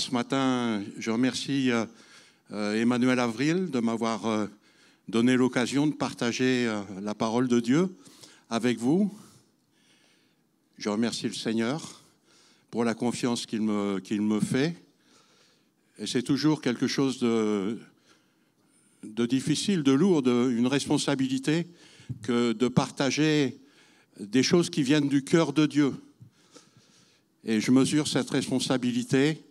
ce matin, je remercie Emmanuel Avril de m'avoir donné l'occasion de partager la parole de Dieu avec vous. Je remercie le Seigneur pour la confiance qu'il me fait. Et c'est toujours quelque chose de difficile, de lourd, une responsabilité que de partager des choses qui viennent du cœur de Dieu. Et je mesure cette responsabilité.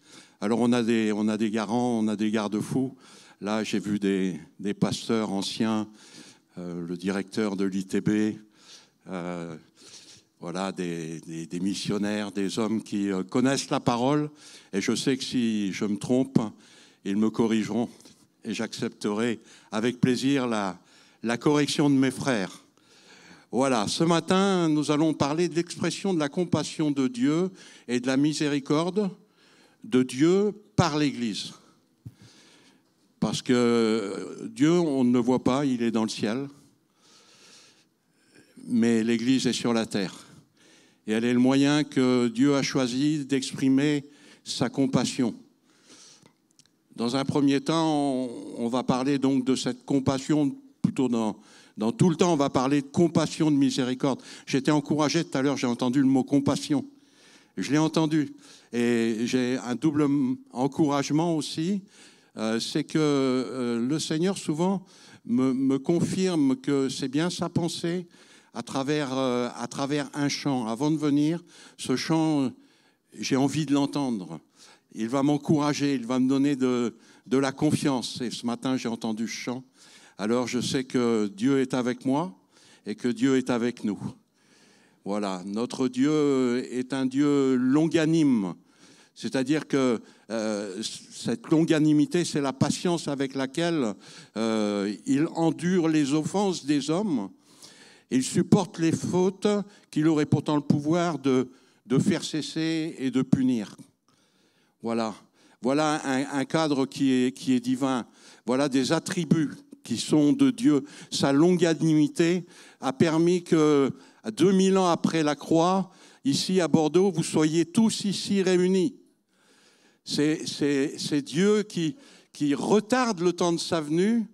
Alors on a des garants, on a des garde-fous. Là, j'ai vu des pasteurs anciens, le directeur de l'ITB, voilà, des missionnaires, des hommes qui connaissent la parole. Et je sais que si je me trompe, ils me corrigeront. Et j'accepterai avec plaisir la correction de mes frères. Voilà, ce matin, nous allons parler de l'expression de la compassion de Dieu et de la miséricorde de Dieu par l'Église. Parce que Dieu, on ne le voit pas, il est dans le ciel, mais l'Église est sur la terre. Et elle est le moyen que Dieu a choisi d'exprimer sa compassion. Dans un premier temps, on va parler donc de cette compassion, plutôt dans tout le temps, on va parler de compassion, de miséricorde. J'étais encouragé tout à l'heure, j'ai entendu le mot compassion. Je l'ai entendu. Et j'ai un double encouragement aussi. C'est que le Seigneur souvent me confirme que c'est bien sa pensée à travers un chant. Avant de venir, ce chant, j'ai envie de l'entendre. Il va m'encourager, il va me donner de la confiance. Et ce matin, j'ai entendu ce chant. Alors je sais que Dieu est avec moi et que Dieu est avec nous. Voilà, notre Dieu est un Dieu longanime. C'est-à-dire que cette longanimité, c'est la patience avec laquelle il endure les offenses des hommes. Il supporte les fautes qu'il aurait pourtant le pouvoir de faire cesser et de punir. Voilà un cadre qui est divin. Voilà des attributs qui sont de Dieu. Sa longanimité a permis que, 2000 ans après la croix, ici à Bordeaux, vous soyez tous ici réunis. C'est Dieu qui retarde le temps de sa venue,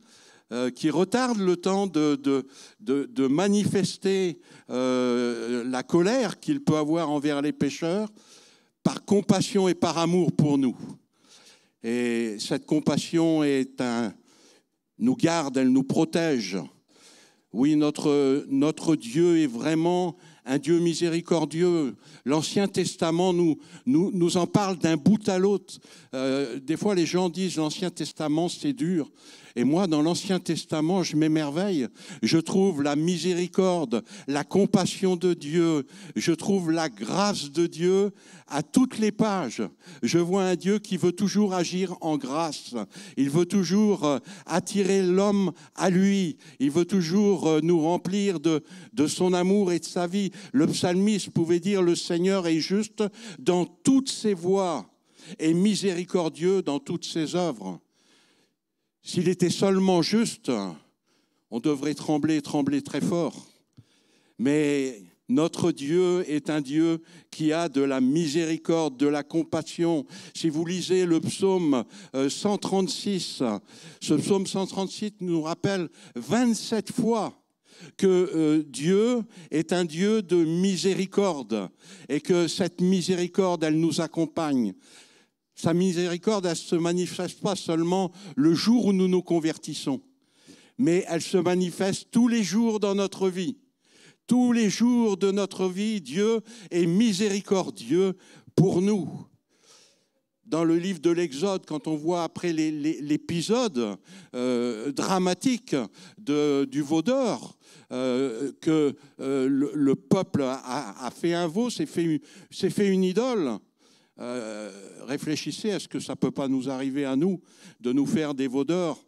qui retarde le temps de manifester la colère qu'il peut avoir envers les pécheurs, par compassion et par amour pour nous. Et cette compassion nous garde, elle nous protège. Oui, notre Dieu est vraiment un Dieu miséricordieux. L'Ancien Testament nous en parle d'un bout à l'autre. Des fois, les gens disent l'Ancien Testament, c'est dur. Et moi, dans l'Ancien Testament, je m'émerveille. Je trouve la miséricorde, la compassion de Dieu. Je trouve la grâce de Dieu à toutes les pages. Je vois un Dieu qui veut toujours agir en grâce. Il veut toujours attirer l'homme à lui. Il veut toujours nous remplir de son amour et de sa vie. Le psalmiste pouvait dire « Le Seigneur est juste dans toutes ses voies et miséricordieux dans toutes ses œuvres ». S'il était seulement juste, on devrait trembler très fort. Mais notre Dieu est un Dieu qui a de la miséricorde, de la compassion. Si vous lisez le psaume 136, ce psaume 136 nous rappelle 27 fois que Dieu est un Dieu de miséricorde et que cette miséricorde, elle nous accompagne. Sa miséricorde, elle ne se manifeste pas seulement le jour où nous nous convertissons, mais elle se manifeste tous les jours dans notre vie. Tous les jours de notre vie, Dieu est miséricordieux pour nous. Dans le livre de l'Exode, quand on voit après l'épisode dramatique du veau d'or, que le peuple a fait un veau, s'est fait une idole, réfléchissez, est-ce que ça ne peut pas nous arriver à nous de nous faire des veaux d'or?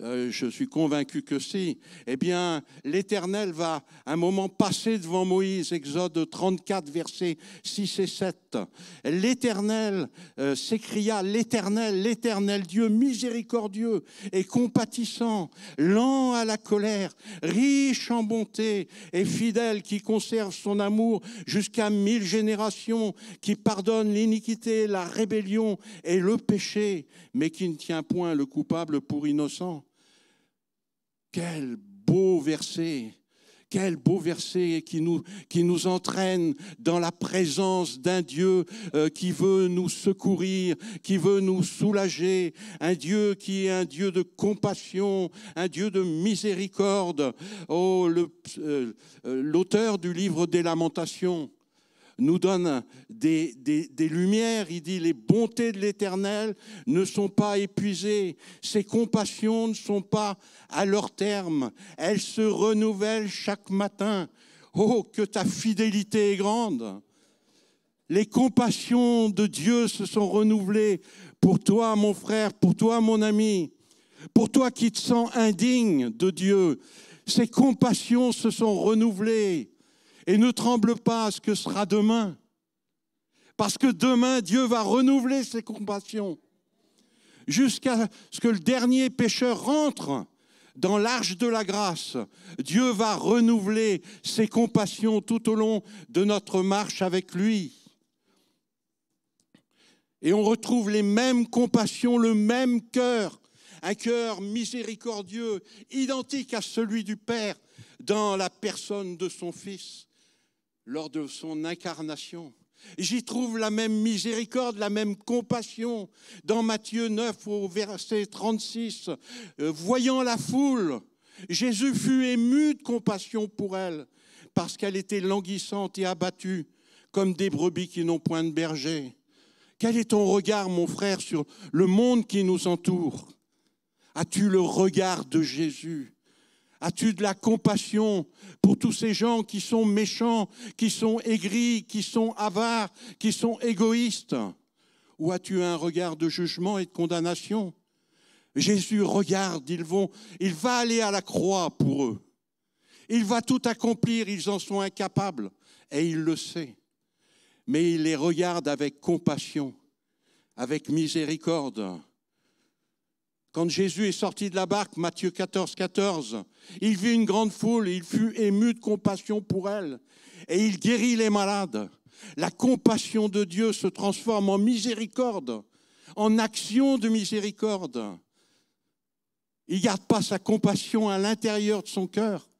je suis convaincu que si, eh bien, l'Éternel va un moment passer devant Moïse, Exode 34, versets 6 et 7. L'Éternel s'écria, l'Éternel Dieu miséricordieux et compatissant, lent à la colère, riche en bonté et fidèle, qui conserve son amour jusqu'à 1000 générations, qui pardonne l'iniquité, la rébellion et le péché, mais qui ne tient point le coupable pour innocent. Quel beau verset qui nous entraîne dans la présence d'un Dieu qui veut nous secourir, qui veut nous soulager, un Dieu qui est un Dieu de compassion, un Dieu de miséricorde. Oh, l'auteur du livre des Lamentations nous donne des lumières. Il dit: les bontés de l'Éternel ne sont pas épuisées, ses compassions ne sont pas à leur terme, elles se renouvellent chaque matin. Oh, que ta fidélité est grande! Les compassions de Dieu se sont renouvelées pour toi, mon frère, pour toi, mon ami, pour toi qui te sens indigne de Dieu. Ces compassions se sont renouvelées. Et ne tremble pas à ce que sera demain. Parce que demain, Dieu va renouveler ses compassions. Jusqu'à ce que le dernier pécheur rentre dans l'arche de la grâce, Dieu va renouveler ses compassions tout au long de notre marche avec lui. Et on retrouve les mêmes compassions, le même cœur, un cœur miséricordieux, identique à celui du Père, dans la personne de son Fils. Lors de son incarnation. J'y trouve la même miséricorde, la même compassion. Dans Matthieu 9, au verset 36, voyant la foule, Jésus fut ému de compassion pour elle, parce qu'elle était languissante et abattue, comme des brebis qui n'ont point de berger. Quel est ton regard, mon frère, sur le monde qui nous entoure? As-tu le regard de Jésus? As-tu de la compassion pour tous ces gens qui sont méchants, qui sont aigris, qui sont avares, qui sont égoïstes? Ou as-tu un regard de jugement et de condamnation? Jésus regarde, il va aller à la croix pour eux. Il va tout accomplir, ils en sont incapables et il le sait. Mais il les regarde avec compassion, avec miséricorde. Quand Jésus est sorti de la barque, Matthieu 14, 14, il vit une grande foule et il fut ému de compassion pour elle. Et il guérit les malades. La compassion de Dieu se transforme en miséricorde, en action de miséricorde. Il ne garde pas sa compassion à l'intérieur de son cœur,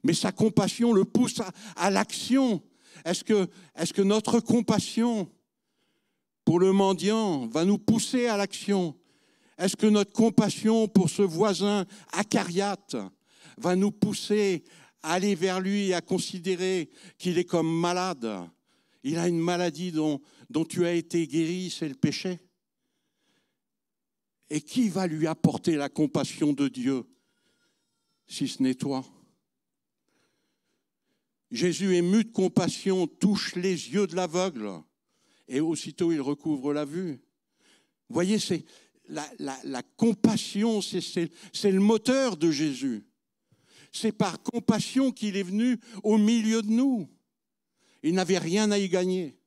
mais sa compassion le pousse à l'action. Est-ce que notre compassion pour le mendiant va nous pousser à l'action? Est-ce que notre compassion pour ce voisin acariate va nous pousser à aller vers lui et à considérer qu'il est comme malade? Il a une maladie dont tu as été guéri, c'est le péché. Et qui va lui apporter la compassion de Dieu, si ce n'est toi? Jésus, ému de compassion, touche les yeux de l'aveugle et aussitôt il recouvre la vue. Vous voyez, c'est la compassion, c'est le moteur de Jésus. C'est par compassion qu'il est venu au milieu de nous. Il n'avait rien à y gagner.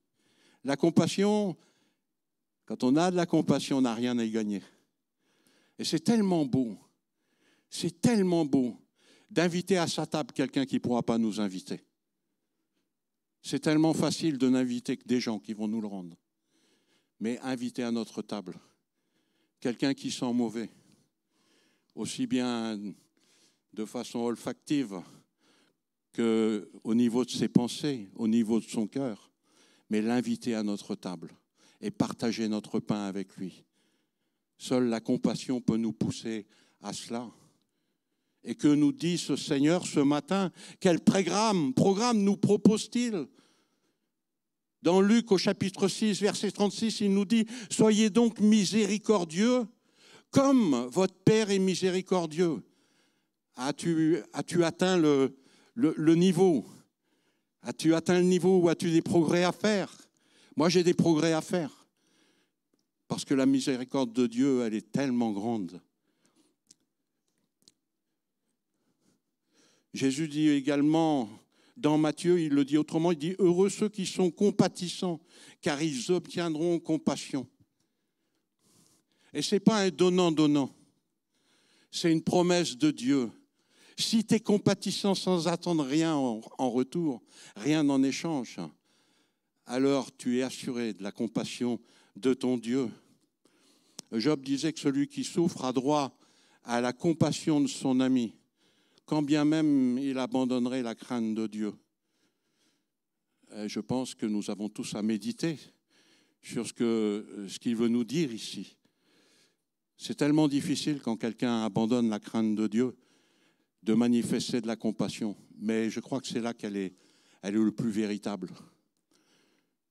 La compassion, quand on a de la compassion, on n'a rien à y gagner. Et c'est tellement beau d'inviter à sa table quelqu'un qui ne pourra pas nous inviter. C'est tellement facile de n'inviter que des gens qui vont nous le rendre. Mais inviter à notre table quelqu'un qui sent mauvais, aussi bien de façon olfactive qu'au niveau de ses pensées, au niveau de son cœur, mais l'inviter à notre table et partager notre pain avec lui. Seule la compassion peut nous pousser à cela. Et que nous dit ce Seigneur ce matin? Quel programme nous propose-t-il? Dans Luc au chapitre 6, verset 36, il nous dit « Soyez donc miséricordieux comme votre Père est miséricordieux. » As-tu atteint le niveau? As-tu atteint le niveau ou as-tu des progrès à faire? Moi, j'ai des progrès à faire. Parce que la miséricorde de Dieu, elle est tellement grande Jésus dit également, dans Matthieu, il le dit autrement, il dit « Heureux ceux qui sont compatissants, car ils obtiendront compassion. » Et ce n'est pas un donnant-donnant, c'est une promesse de Dieu. Si tu es compatissant sans attendre rien en retour, rien en échange, alors tu es assuré de la compassion de ton Dieu. Job disait que celui qui souffre a droit à la compassion de son ami, quand bien même il abandonnerait la crainte de Dieu. Et je pense que nous avons tous à méditer sur ce qu'il veut nous dire ici. C'est tellement difficile quand quelqu'un abandonne la crainte de Dieu de manifester de la compassion. Mais je crois que c'est là qu'elle est le plus véritable.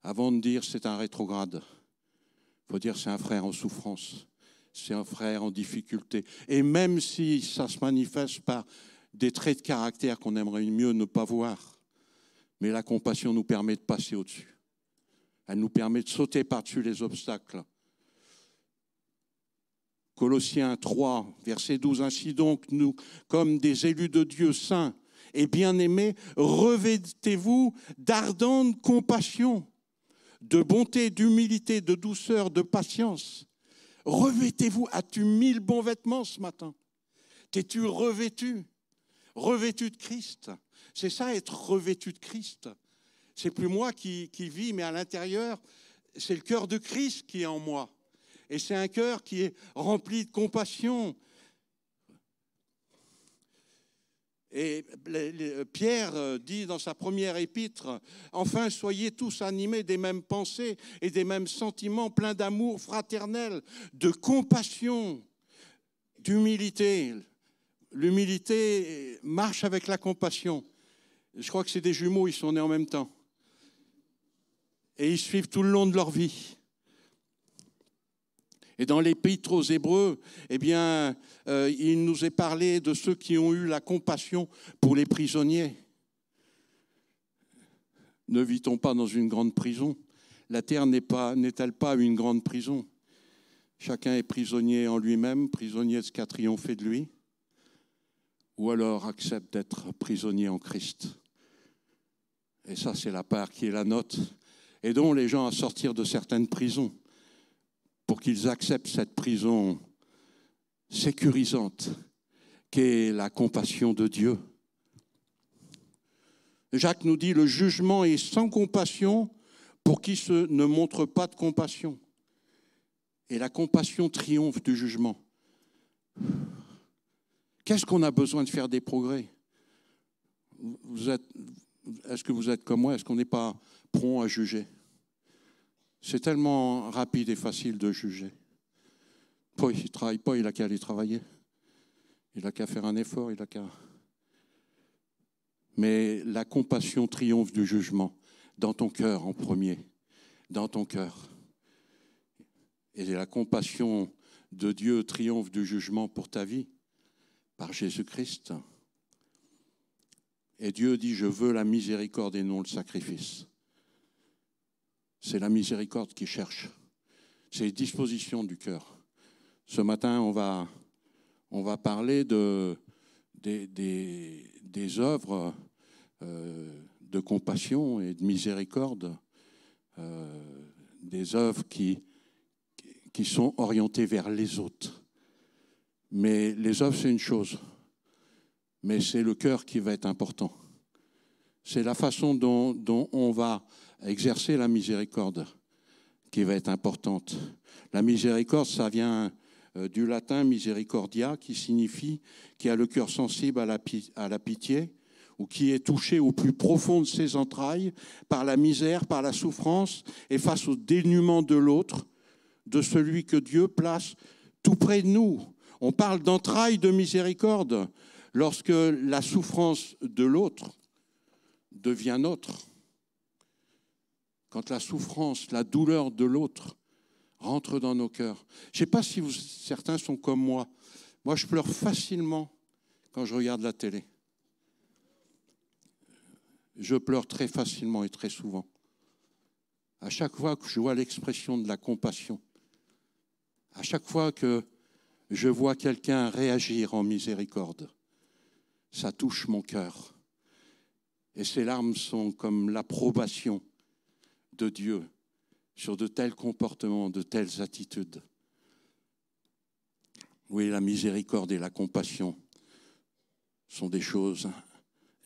Avant de dire c'est un rétrograde, il faut dire c'est un frère en souffrance, c'est un frère en difficulté. Et même si ça se manifeste par des traits de caractère qu'on aimerait mieux ne pas voir, mais la compassion nous permet de passer au-dessus. Elle nous permet de sauter par-dessus les obstacles. Colossiens 3, verset 12, ainsi donc, nous, comme des élus de Dieu saints et bien-aimés, revêtez-vous d'ardente compassion, de bonté, d'humilité, de douceur, de patience. Revêtez-vous. As-tu mis le bon vêtement ce matin? T'es-tu revêtu? Revêtu de Christ. C'est ça, être revêtu de Christ. C'est plus moi qui vis, mais à l'intérieur, c'est le cœur de Christ qui est en moi. Et c'est un cœur qui est rempli de compassion. Et Pierre dit dans sa première épître, « Enfin, soyez tous animés des mêmes pensées et des mêmes sentiments, pleins d'amour fraternel, de compassion, d'humilité. » L'humilité marche avec la compassion. Je crois que c'est des jumeaux, ils sont nés en même temps. Et ils suivent tout le long de leur vie. Et dans l'Épître aux Hébreux, eh bien, il nous est parlé de ceux qui ont eu la compassion pour les prisonniers. Ne vit-on pas dans une grande prison? La terre n'est-elle pas une grande prison? Chacun est prisonnier en lui-même, prisonnier de ce qu'a triomphé de lui, ou alors accepte d'être prisonnier en Christ. Et ça, c'est la part qui est la nôtre. Aidons les gens à sortir de certaines prisons, pour qu'ils acceptent cette prison sécurisante qu'est la compassion de Dieu. Jacques nous dit, le jugement est sans compassion pour qui ne montre pas de compassion. Et la compassion triomphe du jugement. Qu'est-ce qu'on a besoin de faire des progrès? Est-ce que vous êtes comme moi? Est-ce qu'on n'est pas prompt à juger? C'est tellement rapide et facile de juger. Il ne travaille pas, il n'a qu'à aller travailler. Il n'a qu'à faire un effort, il n'a qu'à... Mais la compassion triomphe du jugement, dans ton cœur en premier, dans ton cœur. Et la compassion de Dieu triomphe du jugement pour ta vie, par Jésus-Christ. Et Dieu dit, je veux la miséricorde et non le sacrifice. C'est la miséricorde qui cherche. C'est les dispositions du cœur. Ce matin, on va parler des œuvres de compassion et de miséricorde, des œuvres qui sont orientées vers les autres. Mais les œuvres, c'est une chose, mais c'est le cœur qui va être important. C'est la façon dont on va exercer la miséricorde qui va être importante. La miséricorde, ça vient du latin misericordia, qui signifie qui a le cœur sensible à la pitié, ou qui est touché au plus profond de ses entrailles par la misère, par la souffrance, et face au dénuement de l'autre, de celui que Dieu place tout près de nous. On parle d'entrailles de miséricorde lorsque la souffrance de l'autre devient nôtre. Quand la souffrance, la douleur de l'autre rentre dans nos cœurs. Je ne sais pas si certains sont comme moi. Moi, je pleure facilement quand je regarde la télé. Je pleure très facilement et très souvent. À chaque fois que je vois l'expression de la compassion, à chaque fois que je vois quelqu'un réagir en miséricorde, ça touche mon cœur. Et ces larmes sont comme l'approbation de Dieu sur de tels comportements, de telles attitudes. Oui, la miséricorde et la compassion sont des choses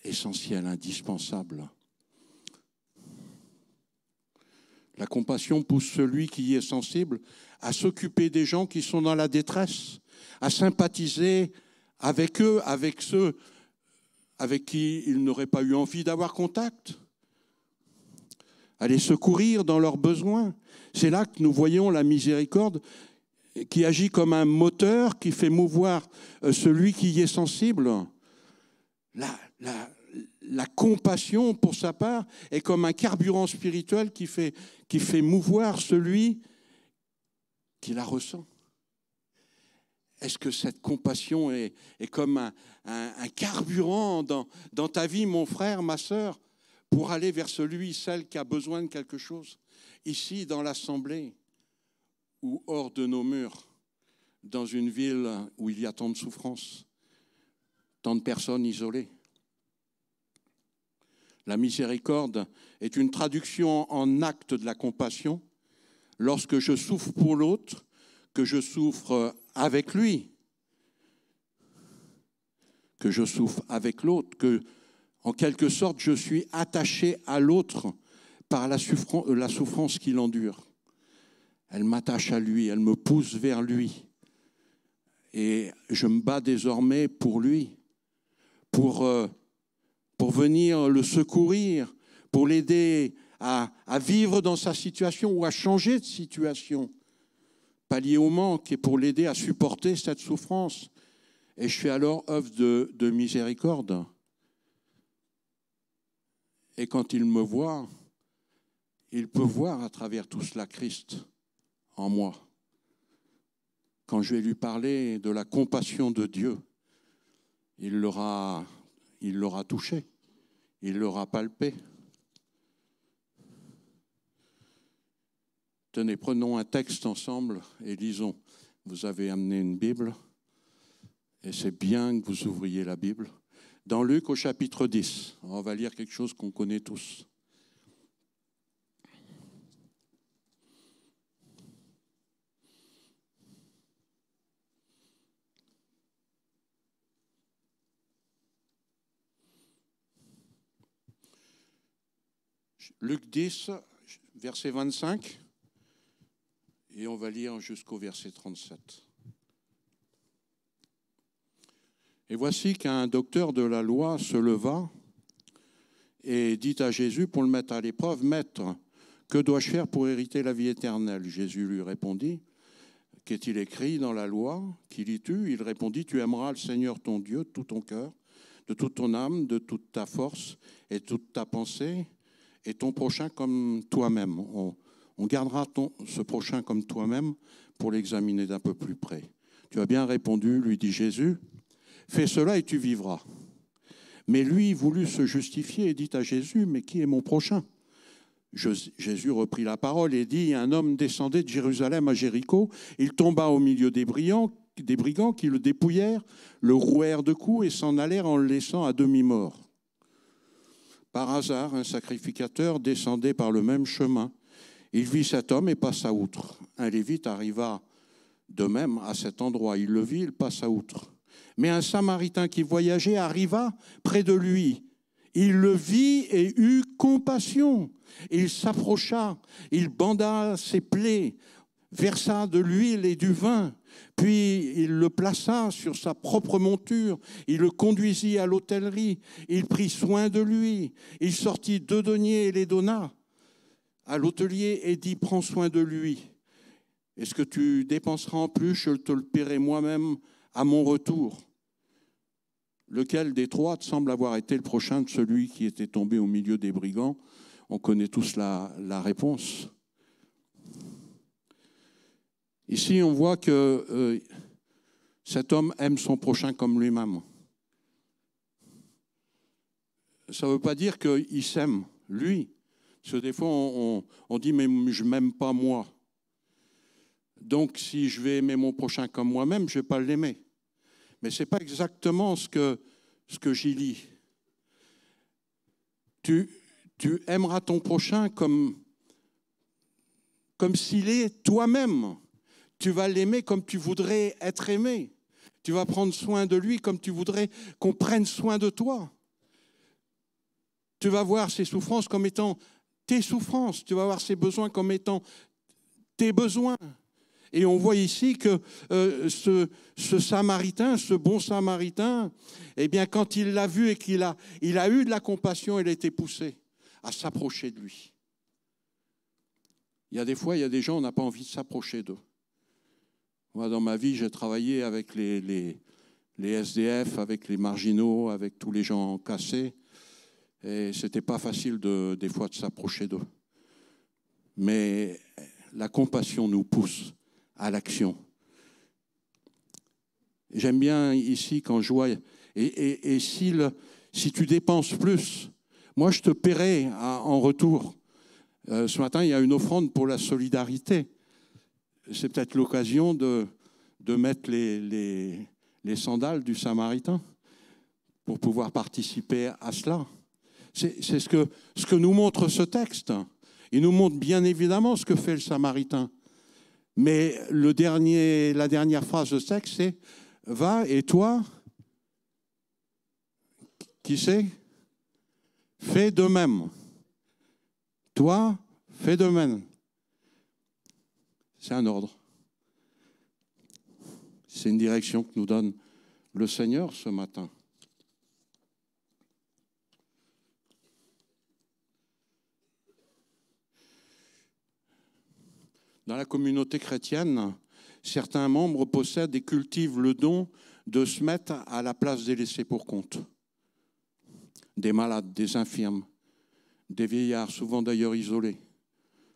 essentielles, indispensables. La compassion pousse celui qui y est sensible à s'occuper des gens qui sont dans la détresse, à sympathiser avec eux, avec ceux avec qui il n'aurait pas eu envie d'avoir contact, à les secourir dans leurs besoins. C'est là que nous voyons la miséricorde qui agit comme un moteur qui fait mouvoir celui qui y est sensible. La compassion, pour sa part, est comme un carburant spirituel qui fait mouvoir celui qui la ressent. Est-ce que cette compassion est comme un carburant dans ta vie, mon frère, ma sœur, pour aller vers celui, celle qui a besoin de quelque chose, ici dans l'Assemblée ou hors de nos murs, dans une ville où il y a tant de souffrances, tant de personnes isolées? La miséricorde est une traduction en acte de la compassion. Lorsque je souffre pour l'autre, que je souffre avec lui, que je souffre avec l'autre, que, en quelque sorte, je suis attaché à l'autre par la souffrance qu'il endure. Elle m'attache à lui, elle me pousse vers lui. Et je me bats désormais pour lui, pour venir le secourir, pour l'aider à vivre dans sa situation ou à changer de situation, pallier au manque et pour l'aider à supporter cette souffrance. Et je fais alors œuvre de miséricorde. Et quand il me voit, il peut voir à travers tout cela Christ en moi. Quand je vais lui parler de la compassion de Dieu, il l'aura touché, il l'aura palpé. Tenez, prenons un texte ensemble et lisons. Vous avez amené une Bible et c'est bien que vous ouvriez la Bible. Dans Luc au chapitre 10, on va lire quelque chose qu'on connaît tous. Luc 10, verset 25, et on va lire jusqu'au verset 37. Et voici qu'un docteur de la loi se leva et dit à Jésus, pour le mettre à l'épreuve, « Maître, que dois-je faire pour hériter la vie éternelle ?» Jésus lui répondit, « Qu'est-il écrit dans la loi? Qui lis-tu » Il répondit, « Tu aimeras le Seigneur ton Dieu de tout ton cœur, de toute ton âme, de toute ta force et de toute ta pensée, et ton prochain comme toi-même. » On gardera ce prochain comme toi-même pour l'examiner d'un peu plus près. « Tu as bien répondu, lui dit Jésus, fais cela et tu vivras. » Mais lui voulut se justifier et dit à Jésus, « Mais qui est mon prochain ?» Jésus reprit la parole et dit, « Un homme descendait de Jérusalem à Jéricho, il tomba au milieu des brigands qui le dépouillèrent, le rouèrent de coups et s'en allèrent en le laissant à demi-mort. Par hasard, un sacrificateur descendait par le même chemin. Il vit cet homme et passa outre. Un lévite arriva de même à cet endroit. Il le vit, il passa outre. Mais un Samaritain qui voyageait arriva près de lui. Il le vit et eut compassion. Il s'approcha, il banda ses plaies, versa de l'huile et du vin, puis il le plaça sur sa propre monture, il le conduisit à l'hôtellerie, il prit soin de lui, il sortit 2 deniers et les donna à l'hôtelier et dit, « Prends soin de lui. Est-ce que tu dépenseras en plus? Je te le paierai moi-même à mon retour. » Lequel des trois te semble avoir été le prochain de celui qui était tombé au milieu des brigands? On connaît tous la réponse. Ici, on voit que cet homme aime son prochain comme lui-même. Ça ne veut pas dire qu'il s'aime, lui. Parce que des fois, on dit « mais je ne m'aime pas moi ». Donc, si je vais aimer mon prochain comme moi-même, je ne vais pas l'aimer. Mais ce n'est pas exactement ce que ce que j'y lis. Tu aimeras ton prochain comme s'il est toi-même. Tu vas l'aimer comme tu voudrais être aimé. Tu vas prendre soin de lui comme tu voudrais qu'on prenne soin de toi. Tu vas voir ses souffrances comme étant tes souffrances. Tu vas voir ses besoins comme étant tes besoins. Et on voit ici que ce Samaritain, ce bon Samaritain, eh bien, quand il l'a vu et qu'il a eu de la compassion, il a été poussé à s'approcher de lui. Il y a des fois, il y a des gens, on n'a pas envie de s'approcher d'eux. Moi, dans ma vie, j'ai travaillé avec les SDF, avec les marginaux, avec tous les gens cassés. Et ce n'était pas facile des fois de s'approcher d'eux. Mais la compassion nous pousse à l'action. J'aime bien ici quand je vois, et si tu dépenses plus, moi je te paierai en retour. Ce matin, il y a une offrande pour la solidarité. C'est peut-être l'occasion de mettre les sandales du Samaritain pour pouvoir participer à cela. C'est ce que nous montre ce texte. Il nous montre bien évidemment ce que fait le Samaritain. Mais la dernière phrase de ce texte, c'est « Va et toi, qui c'est ? Fais de même. Toi, fais de même. » C'est un ordre. C'est une direction que nous donne le Seigneur ce matin. Dans la communauté chrétienne, certains membres possèdent et cultivent le don de se mettre à la place des laissés pour compte. Des malades, des infirmes, des vieillards, souvent d'ailleurs isolés,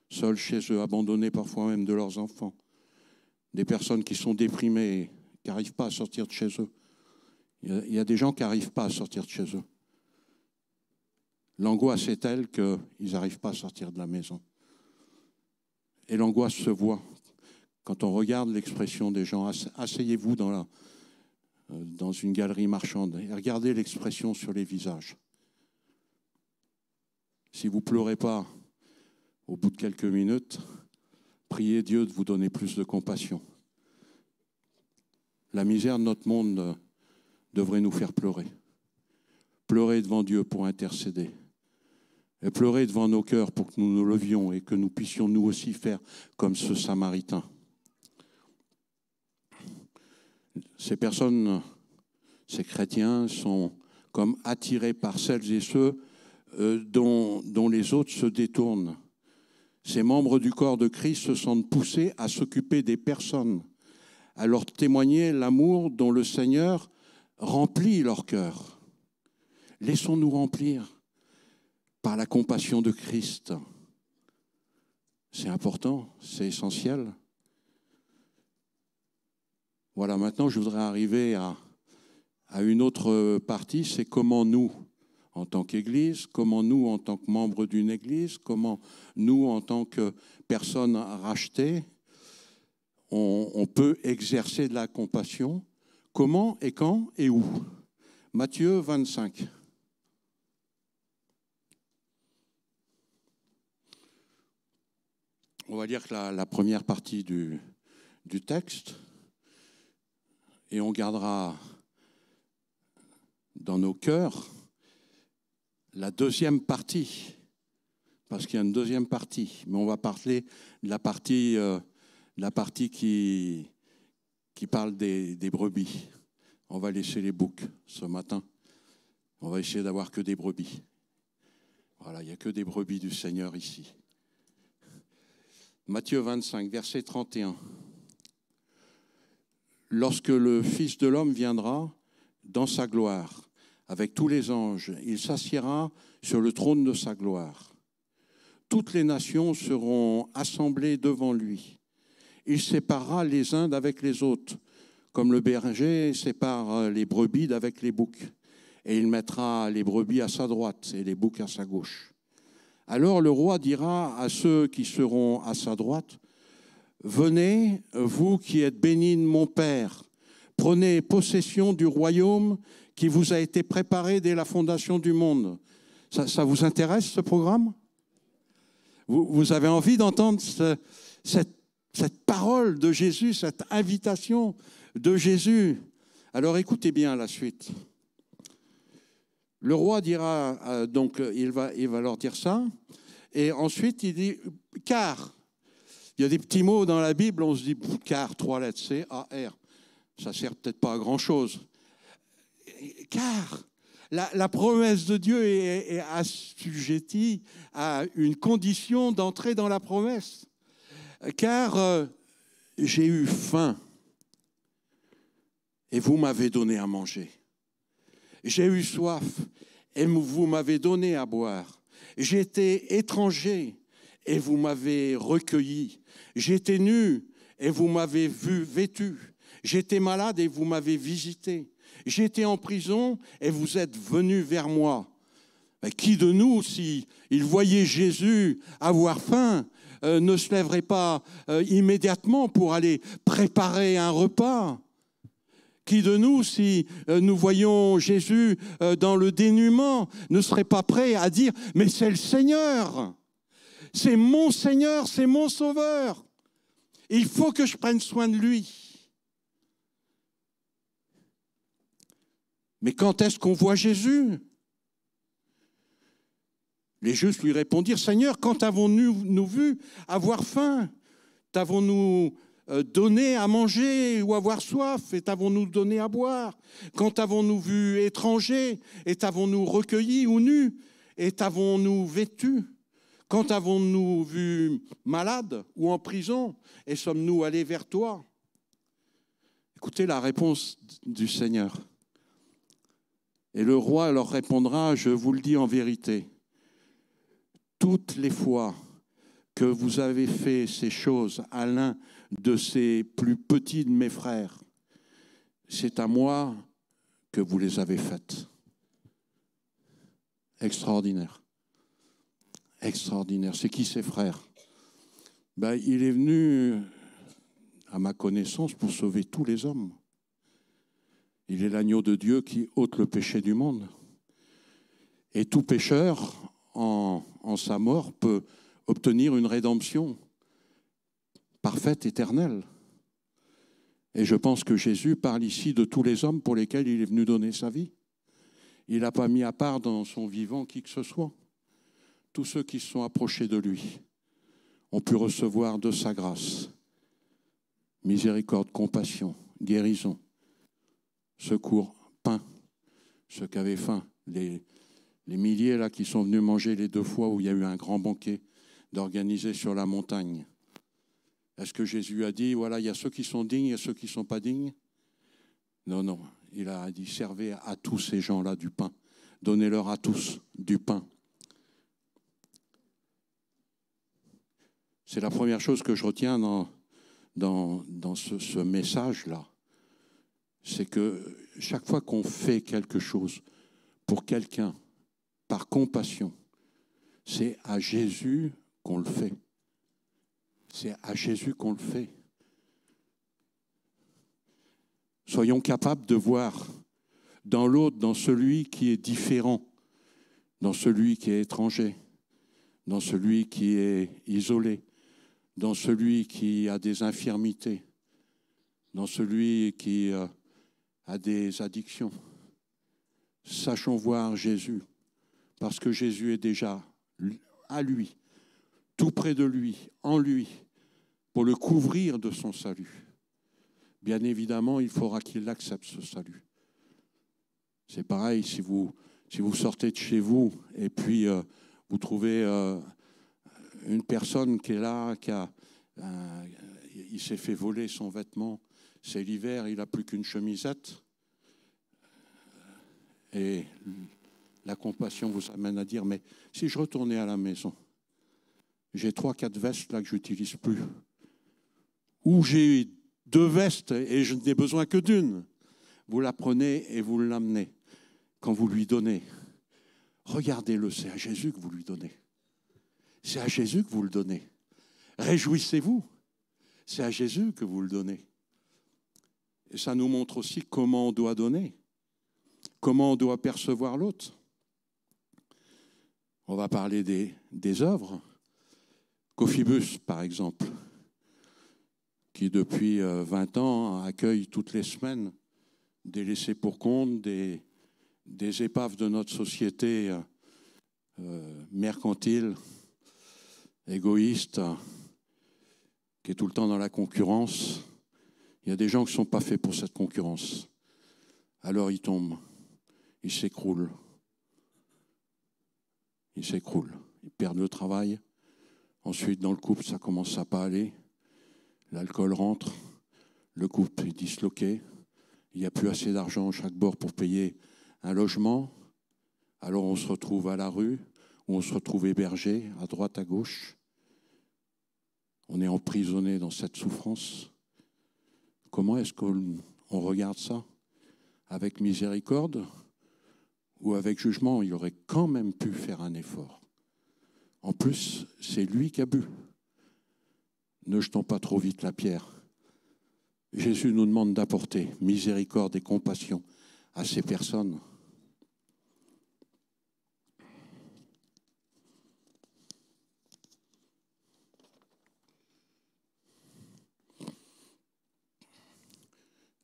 seuls chez eux, abandonnés parfois même de leurs enfants. Des personnes qui sont déprimées, qui n'arrivent pas à sortir de chez eux. Il y a des gens qui n'arrivent pas à sortir de chez eux. L'angoisse est telle qu'ils n'arrivent pas à sortir de la maison. Et l'angoisse se voit. Quand on regarde l'expression des gens, asseyez-vous dans une galerie marchande et regardez l'expression sur les visages. Si vous ne pleurez pas au bout de quelques minutes, priez Dieu de vous donner plus de compassion. La misère de notre monde devrait nous faire pleurer. Pleurer devant Dieu pour intercéder. Et pleurer devant nos cœurs pour que nous nous levions et que nous puissions nous aussi faire comme ce Samaritain. Ces personnes, ces chrétiens sont comme attirés par celles et ceux dont les autres se détournent. Ces membres du corps de Christ se sentent poussés à s'occuper des personnes, à leur témoigner l'amour dont le Seigneur remplit leur cœur. Laissons-nous remplir par la compassion de Christ. C'est important, c'est essentiel. Voilà, maintenant je voudrais arriver à une autre partie, c'est comment nous, en tant qu'Église, comment nous, en tant que membres d'une Église, comment nous, en tant que personnes rachetées, on peut exercer de la compassion. Comment et quand et où ? Matthieu 25. On va lire que la première partie du texte et on gardera dans nos cœurs la deuxième partie, parce qu'il y a une deuxième partie, mais on va parler de la partie qui parle des brebis. On va laisser les boucs ce matin. On va essayer d'avoir que des brebis. Voilà, il n'y a que des brebis du Seigneur ici. Matthieu 25, verset 31. Lorsque le Fils de l'homme viendra dans sa gloire, avec tous les anges, il s'assiera sur le trône de sa gloire. Toutes les nations seront assemblées devant lui. Il séparera les uns d'avec les autres, comme le berger sépare les brebis d'avec les boucs. Et il mettra les brebis à sa droite et les boucs à sa gauche. Alors le roi dira à ceux qui seront à sa droite, « Venez, vous qui êtes bénis de mon Père, prenez possession du royaume qui vous a été préparé dès la fondation du monde. Ça vous intéresse, ce programme? Vous avez envie d'entendre cette parole de Jésus, cette invitation de Jésus? Alors écoutez bien la suite. Le roi dira, donc il va leur dire ça, et ensuite il dit, car, il y a des petits mots dans la Bible, on se dit, car, 3 lettres, C-A-R, ça ne sert peut-être pas à grand-chose. Car la promesse de Dieu est assujettie à une condition d'entrer dans la promesse. Car j'ai eu faim et vous m'avez donné à manger. J'ai eu soif et vous m'avez donné à boire. J'étais étranger et vous m'avez recueilli. J'étais nu et vous m'avez vu vêtu. J'étais malade et vous m'avez visité. J'étais en prison et vous êtes venus vers moi. Mais qui de nous, si il voyait Jésus avoir faim, ne se lèverait pas immédiatement pour aller préparer un repas? Qui de nous, si nous voyons Jésus dans le dénuement, ne serait pas prêt à dire « Mais c'est le Seigneur, c'est mon Seigneur, c'est mon Sauveur. Il faut que je prenne soin de lui. » Mais quand est-ce qu'on voit Jésus? Les justes lui répondirent, « Seigneur, quand avons-nous vu avoir faim? T'avons-nous donné à manger ou avoir soif et t'avons-nous donné à boire? Quand avons-nous vu étranger et t'avons-nous recueilli ou nu et t'avons-nous vêtu? Quand avons-nous vu malade ou en prison et sommes-nous allés vers toi? » Écoutez la réponse du Seigneur. Et le roi leur répondra, « Je vous le dis en vérité, toutes les fois que vous avez fait ces choses à l'un de ces plus petits de mes frères, c'est à moi que vous les avez faites. » Extraordinaire. Extraordinaire. C'est qui ces frères? Il est venu, à ma connaissance, pour sauver tous les hommes. Il est l'agneau de Dieu qui ôte le péché du monde. Et tout pécheur, en sa mort, peut obtenir une rédemption parfaite, éternelle. Et je pense que Jésus parle ici de tous les hommes pour lesquels il est venu donner sa vie. Il n'a pas mis à part dans son vivant qui que ce soit. Tous ceux qui se sont approchés de lui ont pu recevoir de sa grâce miséricorde, compassion, guérison, secours, pain. Ceux qui avaient faim, les milliers là qui sont venus manger les 2 fois où il y a eu un grand banquet d'organiser sur la montagne. Est-ce que Jésus a dit, voilà, il y a ceux qui sont dignes et ceux qui ne sont pas dignes? Non, non. Il a dit, servez à tous ces gens-là du pain. Donnez-leur à tous du pain. C'est la première chose que je retiens dans ce message-là. C'est que chaque fois qu'on fait quelque chose pour quelqu'un, par compassion, c'est à Jésus qu'on le fait. C'est à Jésus qu'on le fait. Soyons capables de voir dans l'autre, dans celui qui est différent, dans celui qui est étranger, dans celui qui est isolé, dans celui qui a des infirmités, dans celui qui a des addictions. Sachons voir Jésus, parce que Jésus est déjà à lui, tout près de lui, en lui, pour le couvrir de son salut. Bien évidemment, il faudra qu'il accepte ce salut. C'est pareil, si vous sortez de chez vous et puis vous trouvez une personne qui est là, il s'est fait voler son vêtement, c'est l'hiver, il n'a plus qu'une chemisette, et la compassion vous amène à dire, mais si je retournais à la maison, j'ai 3-4 vestes là que je n'utilise plus, ou j'ai 2 vestes et je n'ai besoin que d'une. Vous la prenez et vous l'amenez. Quand vous lui donnez, regardez-le, c'est à Jésus que vous lui donnez. C'est à Jésus que vous le donnez. Réjouissez-vous, c'est à Jésus que vous le donnez. Et ça nous montre aussi comment on doit donner. Comment on doit percevoir l'autre? On va parler des œuvres. Cophibus, par exemple, qui depuis 20 ans accueille toutes les semaines des laissés pour compte, des épaves de notre société mercantile, égoïste, qui est tout le temps dans la concurrence. Il y a des gens qui ne sont pas faits pour cette concurrence. Alors ils tombent, ils s'écroulent. Ils s'écroulent, ils perdent le travail. Ensuite, dans le couple, ça commence à pas aller. L'alcool rentre, le couple est disloqué. Il n'y a plus assez d'argent à chaque bord pour payer un logement. Alors on se retrouve à la rue, ou on se retrouve hébergé à droite, à gauche. On est emprisonné dans cette souffrance. Comment est-ce qu'on regarde ça? Avec miséricorde ou avec jugement? Il aurait quand même pu faire un effort. En plus, c'est lui qui a bu. Ne jetons pas trop vite la pierre. Jésus nous demande d'apporter miséricorde et compassion à ces personnes.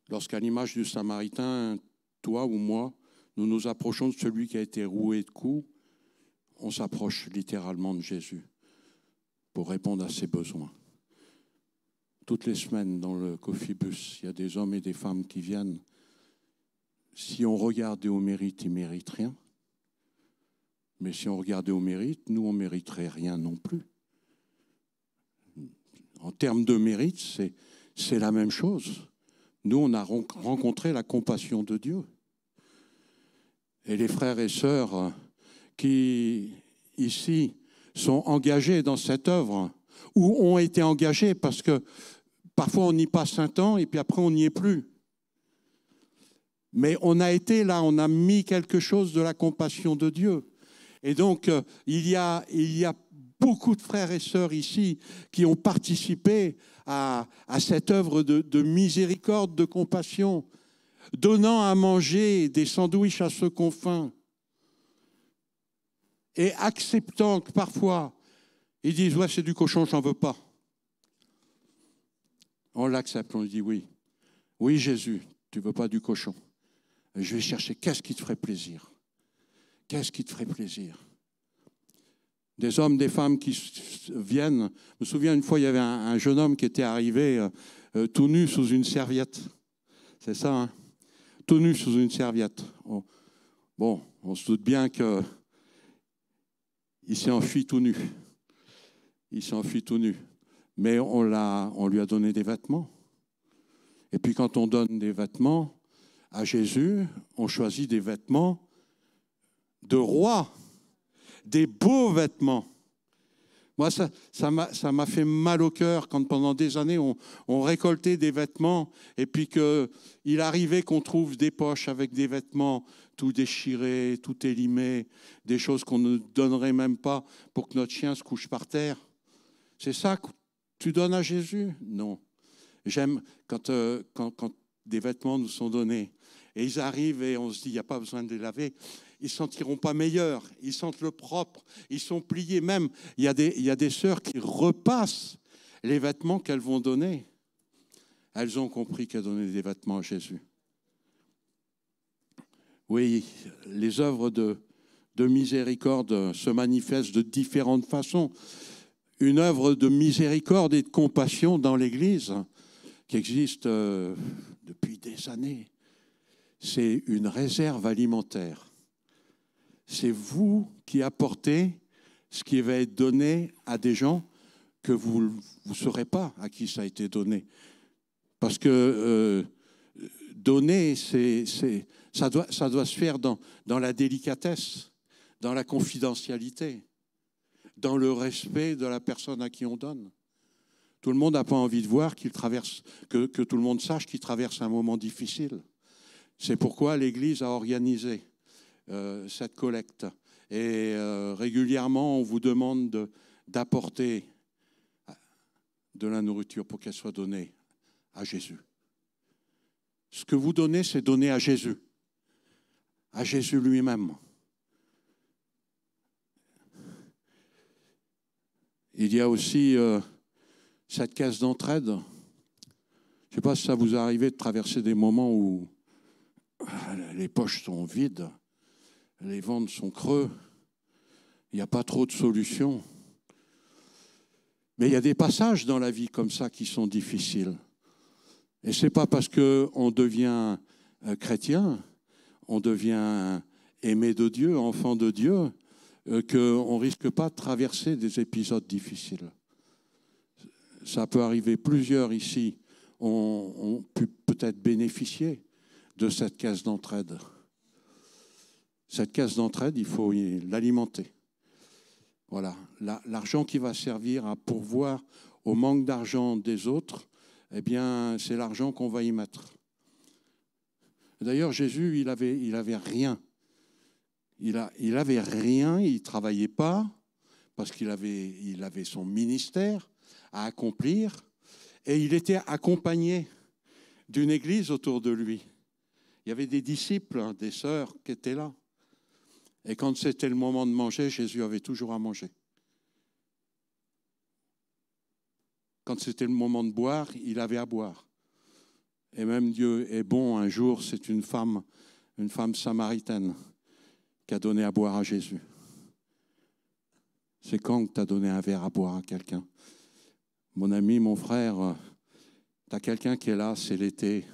Lorsqu'à l'image du Samaritain, toi ou moi, nous nous approchons de celui qui a été roué de coups, on s'approche littéralement de Jésus pour répondre à ses besoins. Toutes les semaines dans le Cophibus, il y a des hommes et des femmes qui viennent. Si on regardait au mérite, ils ne méritent rien. Mais si on regardait au mérite, nous, on ne mériterait rien non plus. En termes de mérite, c'est la même chose. Nous, on a rencontré la compassion de Dieu. Et les frères et sœurs qui, ici, sont engagés dans cette œuvre, ou ont été engagés parce que parfois on y passe un temps et puis après on n'y est plus. Mais on a été là, on a mis quelque chose de la compassion de Dieu. Et donc, il y a beaucoup de frères et sœurs ici qui ont participé à cette œuvre de miséricorde, de compassion, donnant à manger des sandwichs à ceux qu'on faim et acceptant que parfois, ils disent « ouais, c'est du cochon, j'en veux pas ». On l'accepte, on lui dit « oui, oui Jésus, tu veux pas du cochon. Je vais chercher, qu'est-ce qui te ferait plaisir? Qu'est-ce qui te ferait plaisir ?» Des hommes, des femmes qui viennent. Je me souviens une fois, il y avait un jeune homme qui était arrivé tout nu sous une serviette. C'est ça, hein? Tout nu sous une serviette. Bon, on se doute bien qu'il s'est enfui tout nu. Il s'est enfui tout nu. Mais on lui a donné des vêtements. Et puis quand on donne des vêtements à Jésus, on choisit des vêtements de roi. Des beaux vêtements. Moi, ça m'a fait mal au cœur quand pendant des années, on récoltait des vêtements et puis qu'il arrivait qu'on trouve des poches avec des vêtements tout déchirés, tout élimés, des choses qu'on ne donnerait même pas pour que notre chien se couche par terre. C'est ça que tu donnes à Jésus? Non. J'aime quand des vêtements nous sont donnés et ils arrivent et on se dit, il n'y a pas besoin de les laver. Ils ne sentiront pas meilleurs, ils sentent le propre, ils sont pliés. Même, il y a des sœurs qui repassent les vêtements qu'elles vont donner. Elles ont compris qu'elles donnaient des vêtements à Jésus. Oui, les œuvres de miséricorde se manifestent de différentes façons. Une œuvre de miséricorde et de compassion dans l'Église, qui existe depuis des années, c'est une réserve alimentaire. C'est vous qui apportez ce qui va être donné à des gens que vous ne saurez pas à qui ça a été donné. Parce que donner, ça doit se faire dans la délicatesse, dans la confidentialité, dans le respect de la personne à qui on donne. Tout le monde n'a pas envie de voir que tout le monde sache qu'il traverse un moment difficile. C'est pourquoi l'Église a organisé cette collecte. Et régulièrement, on vous demande d'apporter de la nourriture pour qu'elle soit donnée à Jésus. Ce que vous donnez, c'est donner à Jésus. à Jésus lui-même. Il y a aussi cette caisse d'entraide. Je ne sais pas si ça vous est arrivé de traverser des moments où les poches sont vides, les ventres sont creux, il n'y a pas trop de solutions. Mais il y a des passages dans la vie comme ça qui sont difficiles. Et ce n'est pas parce qu'on devient chrétien, on devient aimé de Dieu, enfant de Dieu, qu'on ne risque pas de traverser des épisodes difficiles. Ça peut arriver, plusieurs ici ont pu peut-être bénéficier de cette caisse d'entraide. Cette caisse d'entraide, il faut l'alimenter. Voilà, l'argent qui va servir à pourvoir au manque d'argent des autres, eh bien, c'est l'argent qu'on va y mettre. D'ailleurs, Jésus, il avait rien. Il avait rien, il ne travaillait pas, parce qu'il avait son ministère à accomplir, et il était accompagné d'une église autour de lui. Il y avait des disciples, des sœurs qui étaient là. Et quand c'était le moment de manger, Jésus avait toujours à manger. Quand c'était le moment de boire, il avait à boire. Et même Dieu est bon. Un jour, c'est une femme samaritaine qui a donné à boire à Jésus. C'est quand que tu as donné un verre à boire à quelqu'un? Mon ami, mon frère, tu as quelqu'un qui est là, c'est l'été.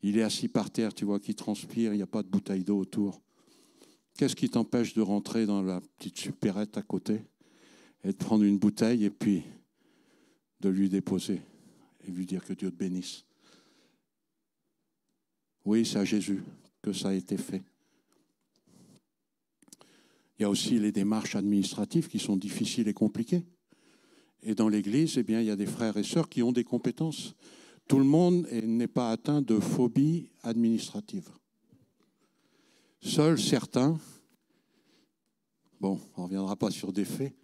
Il est assis par terre, tu vois qu'il transpire, il n'y a pas de bouteille d'eau autour. Qu'est-ce qui t'empêche de rentrer dans la petite supérette à côté et de prendre une bouteille et puis de lui déposer et lui dire que Dieu te bénisse? Oui, c'est à Jésus que ça a été fait. Il y a aussi les démarches administratives qui sont difficiles et compliquées. Et dans l'Église, eh bien, il y a des frères et sœurs qui ont des compétences. Tout le monde n'est pas atteint de phobie administrative. Seuls certains, bon, on ne reviendra pas sur des faits,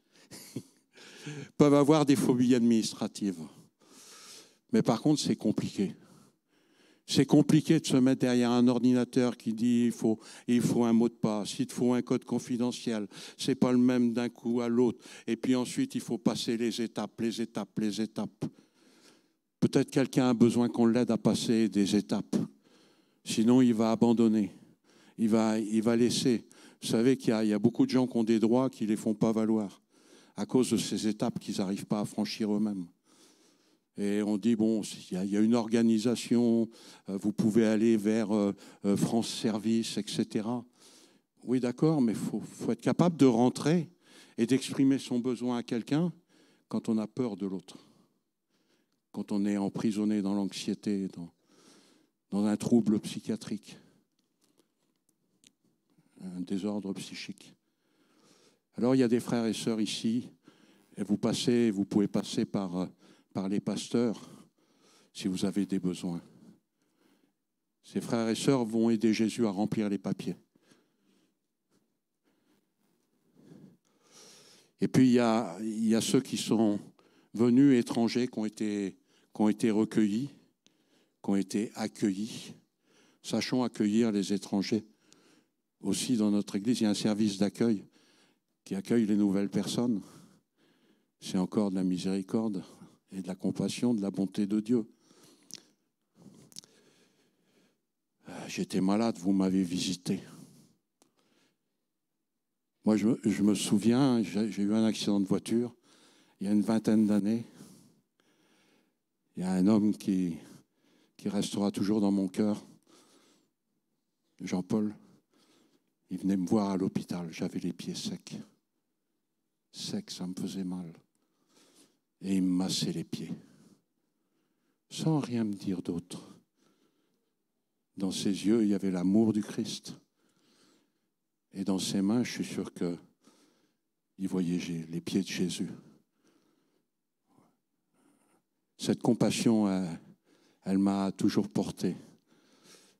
peuvent avoir des phobies administratives. Mais par contre, c'est compliqué. C'est compliqué de se mettre derrière un ordinateur qui dit il faut un mot de passe, il faut un code confidentiel. Ce n'est pas le même d'un coup à l'autre. Et puis ensuite, il faut passer les étapes. Peut-être quelqu'un a besoin qu'on l'aide à passer des étapes. Sinon, il va abandonner. Il va laisser. Vous savez qu'il y a beaucoup de gens qui ont des droits qui ne les font pas valoir à cause de ces étapes qu'ils n'arrivent pas à franchir eux-mêmes. Et on dit, bon, il y a une organisation, vous pouvez aller vers France Service, etc. Oui, d'accord, mais il faut être capable de rentrer et d'exprimer son besoin à quelqu'un quand on a peur de l'autre. Quand on est emprisonné dans l'anxiété, dans un trouble psychiatrique, un désordre psychique. Alors, il y a des frères et sœurs ici, et vous pouvez passer par les pasteurs si vous avez des besoins. Ces frères et sœurs vont aider Jésus à remplir les papiers. Et puis, il y a ceux qui sont venus étrangers, qui ont été recueillis, qui ont été accueillis. Sachons accueillir les étrangers. Aussi, dans notre Église, il y a un service d'accueil qui accueille les nouvelles personnes. C'est encore de la miséricorde et de la compassion, de la bonté de Dieu. J'étais malade, vous m'avez visité. Moi, je me souviens, j'ai eu un accident de voiture il y a une vingtaine d'années. Il y a un homme qui restera toujours dans mon cœur, Jean-Paul. Il venait me voir à l'hôpital, j'avais les pieds secs. Secs, ça me faisait mal. Et il me massait les pieds, sans rien me dire d'autre. Dans ses yeux, il y avait l'amour du Christ. Et dans ses mains, je suis sûr qu'il voyait les pieds de Jésus. Cette compassion, elle m'a toujours porté.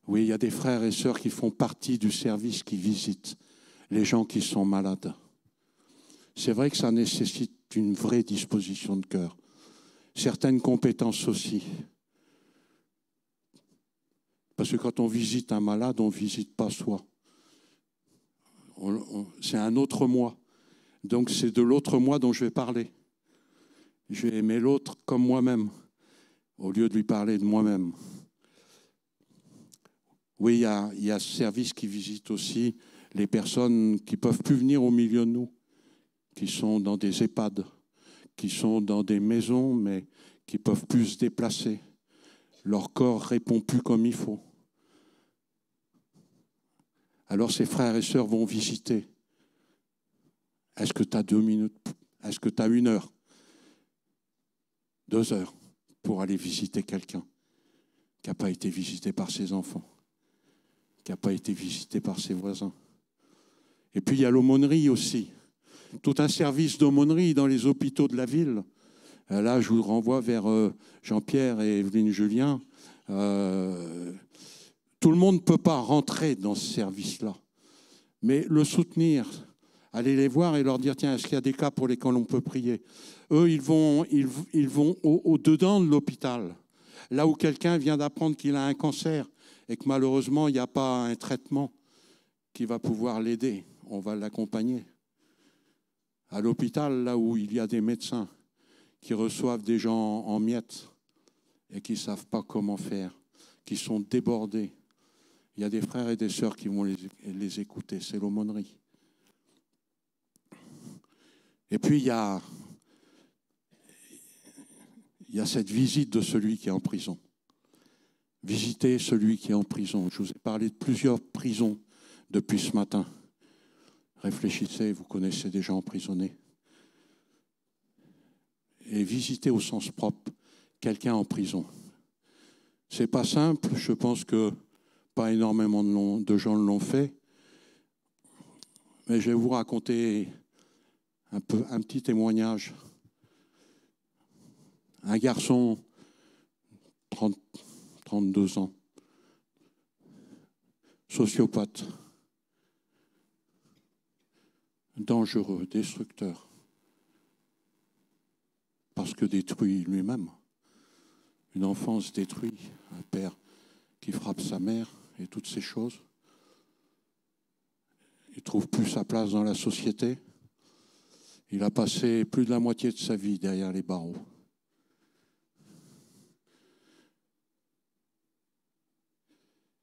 Oui, il y a des frères et sœurs qui font partie du service, qui visitent les gens qui sont malades. C'est vrai que ça nécessite une vraie disposition de cœur. Certaines compétences aussi. Parce que quand on visite un malade, on ne visite pas soi. C'est un autre moi. Donc c'est de l'autre moi dont je vais parler. Je vais aimer l'autre comme moi-même, au lieu de lui parler de moi-même. Oui, il y a ce service qui visite aussi les personnes qui ne peuvent plus venir au milieu de nous, qui sont dans des EHPAD, qui sont dans des maisons, mais qui ne peuvent plus se déplacer. Leur corps ne répond plus comme il faut. Alors ces frères et sœurs vont visiter. Est-ce que tu as 2 minutes? Est-ce que tu as 1 heure? 2 heures pour aller visiter quelqu'un qui n'a pas été visité par ses enfants, qui n'a pas été visité par ses voisins. Et puis il y a l'aumônerie aussi. Tout un service d'aumônerie dans les hôpitaux de la ville. Là, je vous renvoie vers Jean-Pierre et Evelyne Julien. Tout le monde ne peut pas rentrer dans ce service-là. Mais le soutenir, aller les voir et leur dire, tiens, est-ce qu'il y a des cas pour lesquels on peut prier? Eux, ils vont au-dedans de l'hôpital, là où quelqu'un vient d'apprendre qu'il a un cancer et que malheureusement, il n'y a pas un traitement qui va pouvoir l'aider. On va l'accompagner. À l'hôpital, là où il y a des médecins qui reçoivent des gens en miettes et qui ne savent pas comment faire, qui sont débordés. Il y a des frères et des sœurs qui vont les écouter. C'est l'aumônerie. Et puis, il y a cette visite de celui qui est en prison. Visiter celui qui est en prison. Je vous ai parlé de plusieurs prisons depuis ce matin. Réfléchissez, vous connaissez des gens emprisonnés. Et visiter au sens propre quelqu'un en prison. C'est pas simple, je pense que pas énormément de gens l'ont fait. Mais je vais vous raconter un petit témoignage. Un garçon, 32 ans, sociopathe, dangereux, destructeur, parce que détruit lui-même. Une enfance détruite, un père qui frappe sa mère et toutes ces choses. Il ne trouve plus sa place dans la société. Il a passé plus de la moitié de sa vie derrière les barreaux.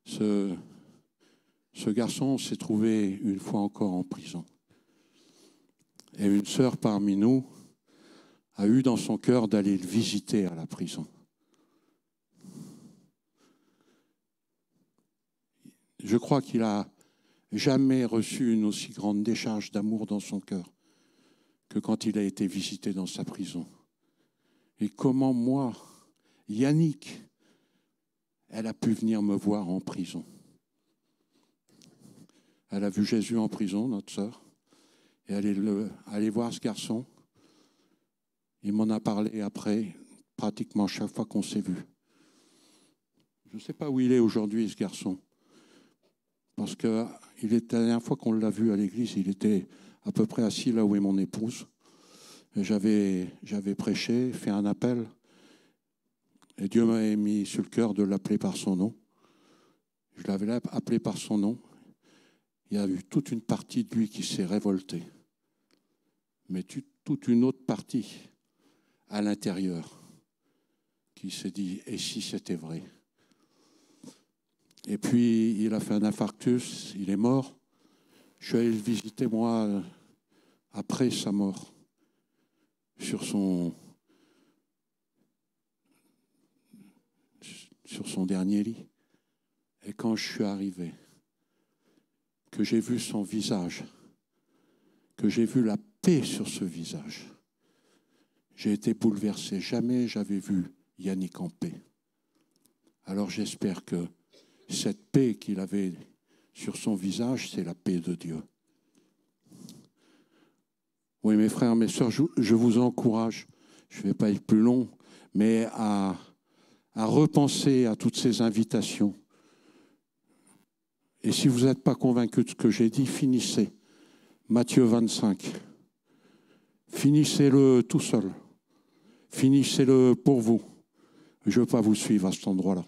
Ce garçon s'est trouvé une fois encore en prison. Et une sœur parmi nous a eu dans son cœur d'aller le visiter à la prison. Je crois qu'il n'a jamais reçu une aussi grande décharge d'amour dans son cœur que quand il a été visité dans sa prison. Et comment moi, Yannick, elle a pu venir me voir en prison. Elle a vu Jésus en prison, notre sœur, et elle est allée voir ce garçon. Il m'en a parlé après, pratiquement chaque fois qu'on s'est vu. Je ne sais pas où il est aujourd'hui, ce garçon. Parce que la dernière fois qu'on l'a vu à l'église, il était à peu près assis là où est mon épouse. J'avais prêché, fait un appel. Et Dieu m'avait mis sur le cœur de l'appeler par son nom. Je l'avais appelé par son nom. Il y a eu toute une partie de lui qui s'est révoltée. Mais toute une autre partie à l'intérieur qui s'est dit, et si c'était vrai? Et puis, il a fait un infarctus, il est mort. Je suis allé le visiter, moi, après sa mort, sur son dernier lit. Et quand je suis arrivé, que j'ai vu son visage, que j'ai vu la paix sur ce visage, j'ai été bouleversé. Jamais j'avais vu Yannick en paix. Alors j'espère que cette paix qu'il avait sur son visage, c'est la paix de Dieu. Oui, mes frères, mes sœurs, je vous encourage, je ne vais pas être plus long, mais à repenser à toutes ces invitations. Et si vous n'êtes pas convaincu de ce que j'ai dit, finissez. Matthieu 25. Finissez-le tout seul. Finissez-le pour vous. Je ne veux pas vous suivre à cet endroit-là.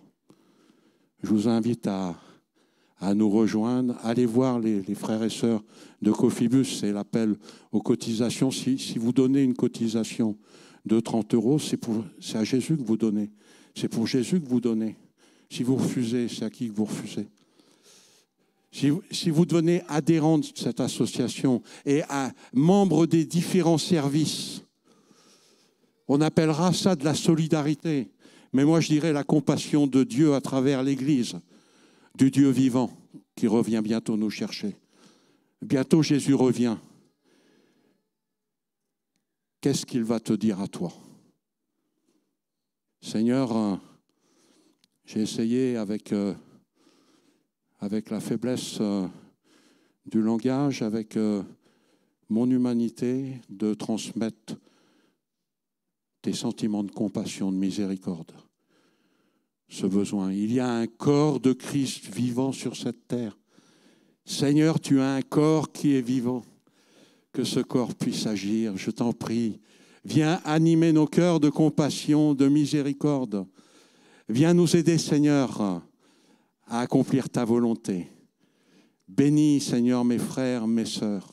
Je vous invite à à nous rejoindre. Allez voir les frères et sœurs de Cofibus, c'est l'appel aux cotisations. Si vous donnez une cotisation de 30 €, c'est à Jésus que vous donnez. C'est pour Jésus que vous donnez. Si vous refusez, c'est à qui que vous refusez? Si vous devenez adhérent de cette association et à membre des différents services, on appellera ça de la solidarité. Mais moi, je dirais la compassion de Dieu à travers l'Église, du Dieu vivant, qui revient bientôt nous chercher. Bientôt, Jésus revient. Qu'est-ce qu'il va te dire à toi? Seigneur, j'ai essayé avec la faiblesse du langage, avec mon humanité, de transmettre tes sentiments de compassion, de miséricorde, ce besoin. Il y a un corps de Christ vivant sur cette terre. Seigneur, tu as un corps qui est vivant. Que ce corps puisse agir, je t'en prie. Viens animer nos cœurs de compassion, de miséricorde. Viens nous aider, Seigneur, à accomplir ta volonté. Bénis, Seigneur, mes frères, mes sœurs.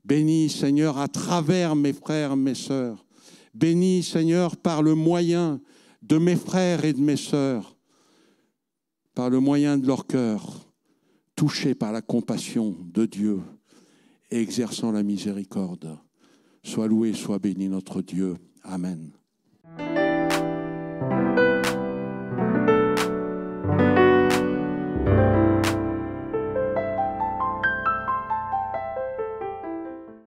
Bénis, Seigneur, à travers mes frères, mes sœurs. Bénis, Seigneur, par le moyen de mes frères et de mes sœurs, par le moyen de leur cœur, touchés par la compassion de Dieu et exerçant la miséricorde. Sois loué, sois béni notre Dieu. Amen.